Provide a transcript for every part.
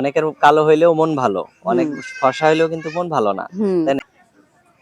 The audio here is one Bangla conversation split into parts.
অনেকের কালো হইলেও মন ভালো, অনেক হুম ফর্সা হইলেও কিন্তু মন ভালো না, হুম তাই না?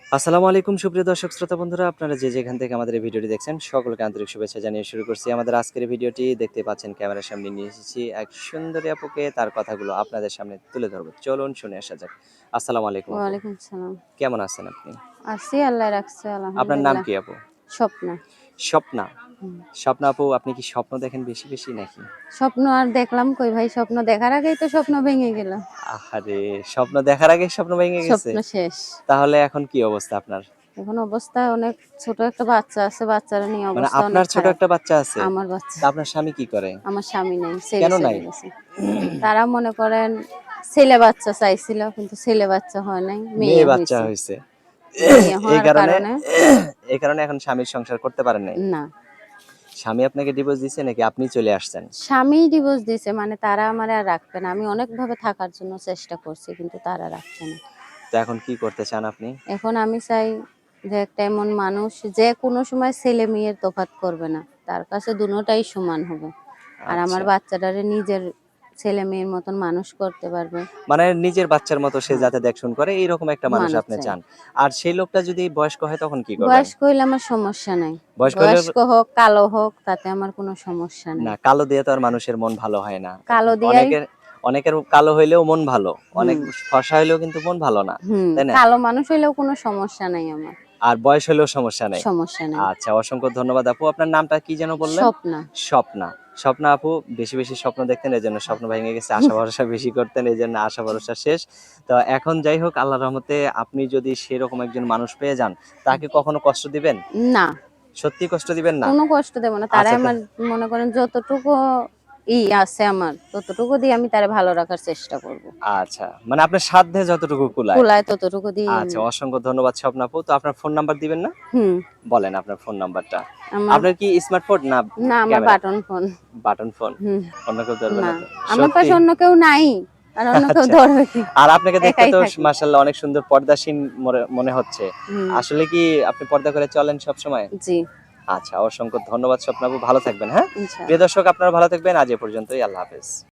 আসসালামু আলাইকুম সুপ্রিয় দর্শক শ্রোতা বন্ধুরা, আপনারা যে যেখান থেকে আমাদের এই ভিডিওটি দেখছেন সকলকে আন্তরিক শুভেচ্ছা জানিয়ে শুরু করছি আমাদের আজকের এই ভিডিওটি। দেখতে পাচ্ছেন ক্যামেরার সামনে নিয়ে এসেছি এক সুন্দরী আপুকে, তার কথাগুলো আপনাদের সামনে তুলে ধরবো। চলুন শুনে আসা যাক। আসসালামু আলাইকুম আপু, ওয়ালাইকুম সালাম। কেমন আছেন আপনি? আছি, আল্লাহ রাখছে, আপনার নাম আলহামদুলিল্লাহ। কি আপু? স্বপ্না। স্বপ্না। হুম। স্বপ্না আপু, আপনি কি স্বপ্ন দেখেন বেশি বেশি নাকি? স্বপ্ন আর দেখলাম কই ভাই, স্বপ্ন দেখার আগেই তো স্বপ্ন ভেঙে গেল। আহারে, স্বপ্ন দেখার আগে স্বপ্ন ভেঙে গেছে? স্বপ্ন শেষ। তাহলে এখন কি অবস্থা আপনার? এখন অবস্থা অনেক, ছোট একটা বাচ্চা আছে, বাচ্চারা নিয়ে মানে অবস্থা অনেক আপনার ছোট খারাপ। একটা বাচ্চা আছে? আমার বাচ্চা। তা আপনার স্বামী কি করে? আমার স্বামী নাই, ছেড়ে কেন চলে নাই? গেছে। তারা মনে করেন ছেলে বাচ্চা চাইছিল, কিন্তু ছেলে বাচ্চা হয় নাই, মেয়ে মেয়ে বাচ্চা হয়েছে। হয়েছে। মেয়ে এই হওয়ার কারণে কারণে এই কারণে এখন স্বামীর সংসার করতে পারেন নাই। না, স্বামী আপনাকে ডিভোর্স দিছে নাকি আপনি চলে আসছেন? স্বামী ডিভোর্স দিছে, মানে তারা আমারে আর রাখবে না। আমি অনেক ভাবে থাকার জন্য চেষ্টা করছি, কিন্তু তারা রাখছে না। তো এখন কি করতে চান আপনি? এখন আমি চাই যে একটা এমন মানুষ যে কোনো সময় ছেলে মেয়ের তফাৎ করবে না, তার কাছে দুটোটাই সমান হবে। আর আমার আচ্ছা, বাচ্চাটারে নিজের ছেলে মেয়ের মতন মানুষ করতে পারবে, মানে নিজের বাচ্চার মতো সে হ্যাঁ, যাতে দেখশুন করে এইরকম একটা মানুষ মানুষ আপনি চাই। চান। আর সেই লোকটা যদি বয়স্ক হয় তখন কি করবেন? বয়স্ক হইলে আমার সমস্যা নাই, বয়স্ক হলে বয়স্ক হোক কালো হোক তাতে আমার কোনো সমস্যা না, নাই। কালো দিয়ে তো আর মানুষের মন ভালো হয় না। কালো দিয়াই, অনেকের কালো হইলেও মন ভালো, অনেক হুম ফর্সা হইলেও কিন্তু মন ভালো না, হুম, তাই না? কালো মানুষ হইলেও কোনো সমস্যা নাই আমার, আর বয়স হলেও সমস্যা নেই। সমস্যা নাই। আচ্ছা, অসংখ্য ধন্যবাদ আপু। আপনার নামটা কি যেন বললেন? স্বপ্না। স্বপ্না। স্বপ্না আপু বেশি বেশি স্বপ্ন দেখতেন, এজন্য স্বপ্ন ভেঙে গেছে। আশা ভরসা বেশি করতেন, এজন্য আশা ভরসা শেষ। তো এখন যাই হোক, আল্লাহর রহমতে আপনি যদি সেরকম একজন মানুষ পেয়ে যান, তাকে কখনো কষ্ট দিবেন? না, সত্যি কষ্ট দিবেন না? কোনো কষ্ট দেব না। তারাই আচ্ছা আমার, মনে করেন যতটুকু আছে আমার, ততটুকু দিয়ে আমি তারে ভালো রাখার চেষ্টা করব। আচ্ছা, মানে আপনার সাধ্যে যতটুকু কুলায়। কুলায় ততটুকু দিয়ে আচ্ছা, আমি। অসংখ্য ধন্যবাদ স্বপ্না আপু। তো আপনার ফোন নাম্বার দিবেন না? হুম। বলেন আপনার ফোন নাম্বারটা। আমার, আপনার কি স্মার্টফোন না না আমার camera? Button phone. Button phone? হুম। অন্য কেউ ধরবে না, না তো? আমার সত্যি? পাশে অন্য কেউ নাই। আর অন্য কেউ আচ্ছা। ধরবে কি? আর আপনাকে দেখতে একাই তো থাকি। মাশাআল্লাহ অনেক সুন্দর পর্দাশীন মনে হচ্ছে। হুম। আসলে কি আপনি পর্দা করে চলেন সবসময়? জি। আচ্ছা, অসংখ্য ধন্যবাদ স্বপ্নাবু। ভালো থাকবেন, হ্যাঁ? প্রিয় ইনশাআল্লাহ। দর্শক, আপনারা ভালো থাকবেন। আজ এ পর্যন্তই। আল্লাহ হাফেজ।